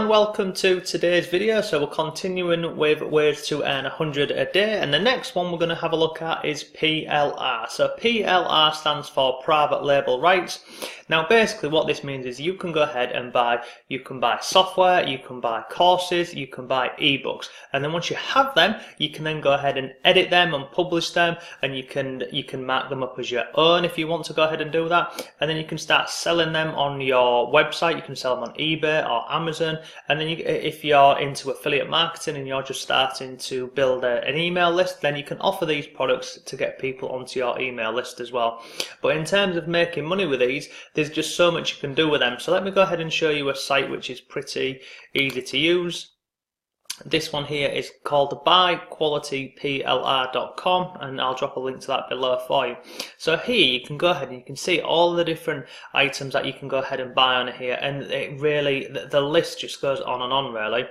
and welcome to today's video. So we're continuing with ways to earn 100 a day, and the next one we're going to have a look at is PLR. So PLR stands for private label rights. Now basically what this means is you can go ahead and buy software, you can buy courses, you can buy ebooks, and then once you have them you can then go ahead and edit them and publish them, and you can mark them up as your own if you want to go ahead and do that, and then you can start selling them on your website. You can sell them on eBay or Amazon, and then if you're into affiliate marketing and you're just starting to build an email list, then you can offer these products to get people onto your email list as well. But in terms of making money with these, there's just so much you can do with them. So let me go ahead and show you a site which is pretty easy to use. This one here is called buyqualityplr.com, and I'll drop a link to that below for you. So here you can go ahead and you can see all the different items that you can go ahead and buy on here, and it really, the list just goes on and on really.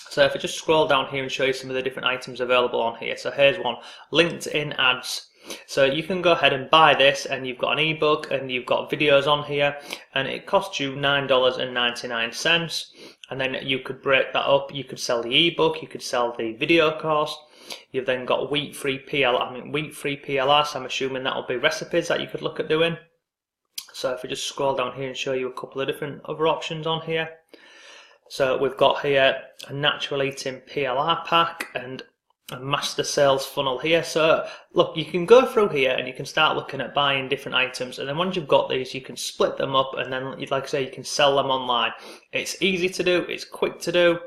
So if I just scroll down here and show you some of the different items available on here. So here's one, LinkedIn ads. So you can go ahead and buy this, and you've got an ebook and you've got videos on here, and it costs you $9.99. And then you could break that up. You could sell the ebook, you could sell the video course. You've then got wheat-free PLR, so I'm assuming that'll be recipes that you could look at doing. So if we just scroll down here and show you a couple of different other options on here. So we've got here a natural eating PLR pack and a master sales funnel here. So look, you can go through here and you can start looking at buying different items, and then once you've got these you can split them up, and then like I say, you can sell them online. It's easy to do, it's quick to do,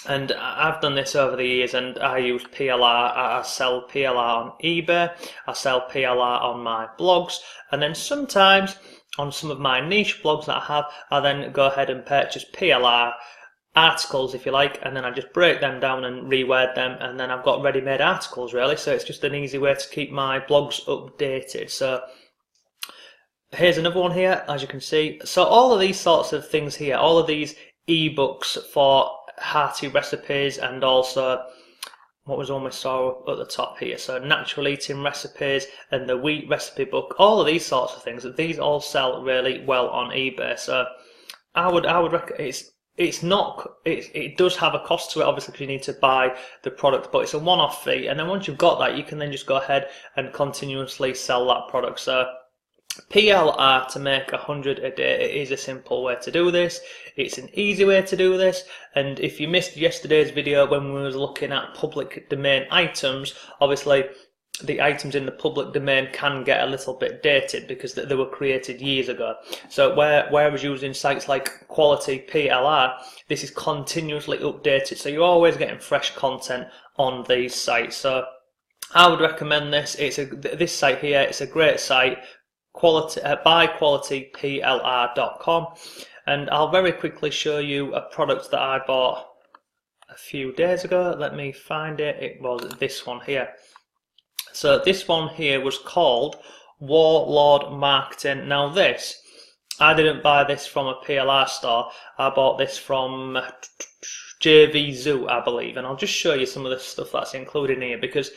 and I've done this over the years, and I use PLR. I sell PLR on eBay, I sell PLR on my blogs, and then sometimes on some of my niche blogs that I have, I then go ahead and purchase PLR articles, if you like, and then I just break them down and reword them, and then I've got ready-made articles really. So it's just an easy way to keep my blogs updated. So here's another one here, as you can see. So all of these sorts of things here, all of these ebooks for hearty recipes, and also what was on my saw at the top here, so natural eating recipes and the wheat recipe book, all of these sorts of things, these all sell really well on eBay. So I would recommend it does have a cost to it, obviously, because you need to buy the product, but it's a one-off fee, and then once you've got that, you can then just go ahead and continuously sell that product. So PLR to make 100 a day, it is a simple way to do this. It's an easy way to do this, and if you missed yesterday's video when we was looking at public domain items, obviously the items in the public domain can get a little bit dated because they were created years ago. So where I was using sites like Quality PLR, this is continuously updated, so you're always getting fresh content on these sites. So I would recommend this. This site here, it's a great site, buyqualityplr.com, and I'll very quickly show you a product that I bought a few days ago. Let me find it. It was this one here. So this one here was called Warlord Marketing. Now this, I didn't buy this from a PLR store. I bought this from JV Zoo, I believe, and I'll just show you some of the stuff that's included in here, because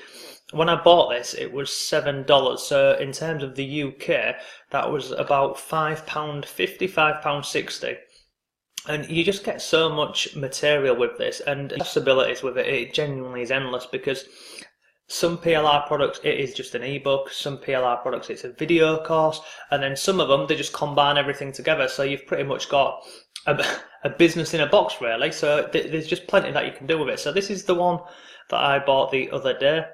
when I bought this it was $7. So in terms of the UK, that was about £5.50, £5.60. And you just get so much material with this, and possibilities with it. It genuinely is endless, because some PLR products it is just an ebook, some PLR products it's a video course, and then some of them they just combine everything together, so you've pretty much got a business in a box really. So there's just plenty that you can do with it. So this is the one that I bought the other day.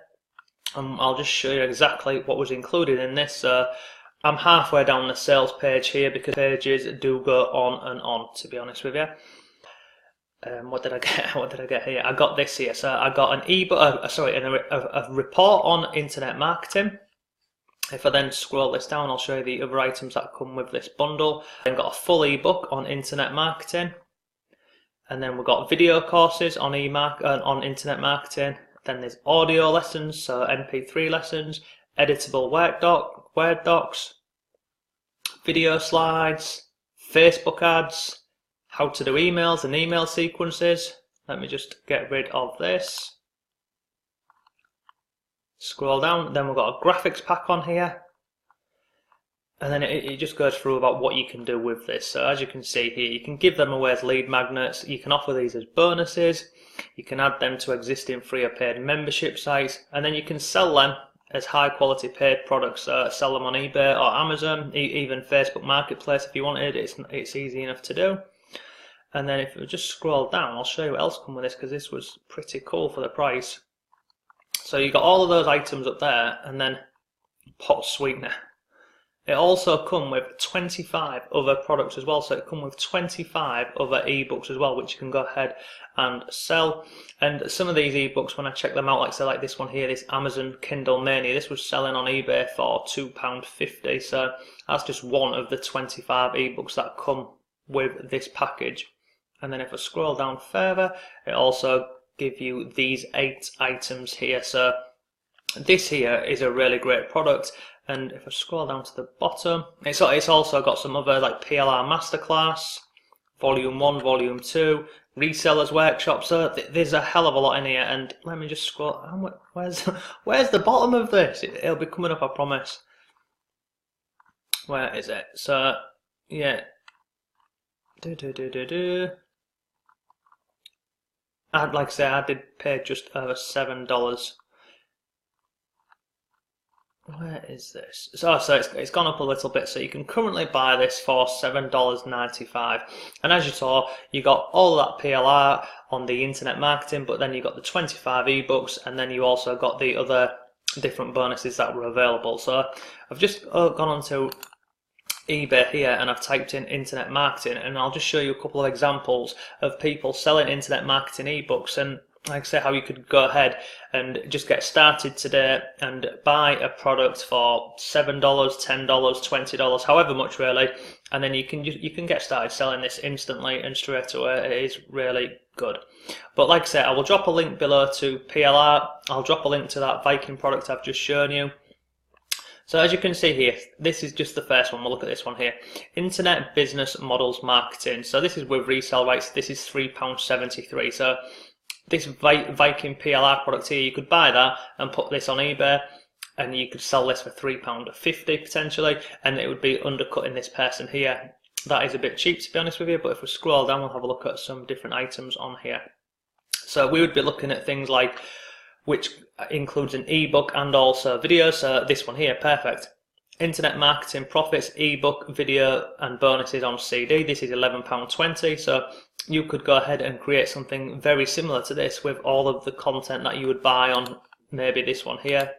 I'll just show you exactly what was included in this. I'm halfway down the sales page here, because pages do go on and on, to be honest with you. What did I get? What did I get here? I got this here. So I got an ebook, a report on internet marketing. If I then scroll this down, I'll show you the other items that come with this bundle. Then got a full ebook on internet marketing, and then we've got video courses on on internet marketing. Then there's audio lessons, so MP3 lessons, editable Word docs, video slides, Facebook ads, how to do emails and email sequences. Let me just get rid of this. Scroll down, then we've got a graphics pack on here. And then it just goes through about what you can do with this. So as you can see here, you can give them away as lead magnets, you can offer these as bonuses, you can add them to existing free or paid membership sites, and then you can sell them as high quality paid products. Sell them on eBay or Amazon, even Facebook Marketplace if you wanted. It's easy enough to do. And then if we just scroll down, I'll show you what else come with this, because this was pretty cool for the price. So you got all of those items up there, and then pot sweetener. It also come with 25 other products as well, so it come with 25 other ebooks as well, which you can go ahead and sell. And some of these ebooks, when I check them out, like say like this one here, this Amazon Kindle Mania, this was selling on eBay for £2.50. So that's just one of the 25 ebooks that come with this package. And then if I scroll down further, it also gives you these 8 items here. So this here is a really great product. And if I scroll down to the bottom, it's also got some other like PLR Masterclass, Volume 1, Volume 2, Resellers Workshop. So there's a hell of a lot in here. And let me just scroll. Where's the bottom of this? It'll be coming up, I promise. Where is it? So yeah. And like I say, I did pay just over $7. Where is this? So it's gone up a little bit, so you can currently buy this for $7.95. And as you saw, you got all that PLR on the internet marketing, but then you got the 25 ebooks, and then you also got the other different bonuses that were available. So I've just gone onto eBay here and I've typed in internet marketing, and I'll just show you a couple of examples of people selling internet marketing ebooks, and like I say, how you could go ahead and just get started today and buy a product for $7, $10, $20, however much really, and then you can get started selling this instantly and straight away. It is really good. But like I said, I will drop a link below to PLR. I'll drop a link to that Viking product I've just shown you. So as you can see here, this is just the first one. We'll look at this one here. Internet Business Models Marketing. So this is with resale rights. This is £3.73. So this Viking PLR product here, you could buy that and put this on eBay, and you could sell this for £3.50 potentially, and it would be undercutting this person here. That is a bit cheap, to be honest with you, but if we scroll down, we'll have a look at some different items on here. So we would be looking at things like, which includes an ebook and also video. So this one here, perfect. Internet marketing profits, ebook, video, and bonuses on CD. This is £11.20. So you could go ahead and create something very similar to this with all of the content that you would buy on maybe this one here,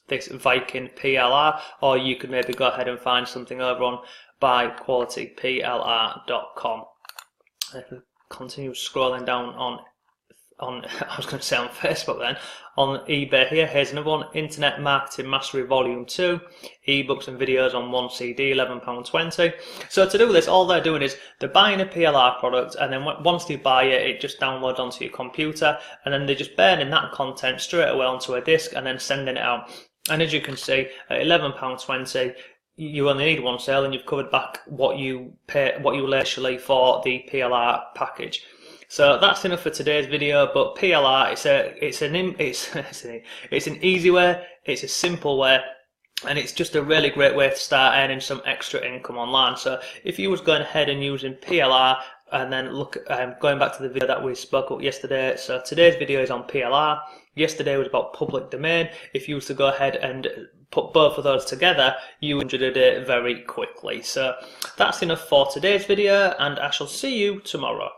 this Viking PLR, or you could maybe go ahead and find something over on buyqualityplr.com. If we continue scrolling down on I was going to say on Facebook then, on eBay here, here's another one, Internet Marketing Mastery Volume 2, ebooks and videos on one CD, £11.20. So to do this, all they're doing is they're buying a PLR product, and then once they buy it, it just downloads onto your computer, and then they're just burning that content straight away onto a disk and then sending it out. And as you can see, at £11.20, you only need one sale, and you've covered back what you initially for the PLR package. So that's enough for today's video. But PLR, it's an easy way, it's a simple way, and it's just a really great way to start earning some extra income online. So if you was going ahead and using PLR, and then look, going back to the video that we spoke about yesterday, so today's video is on PLR, yesterday was about public domain. If you was to go ahead and put both of those together, you would do it very quickly. So that's enough for today's video, and I shall see you tomorrow.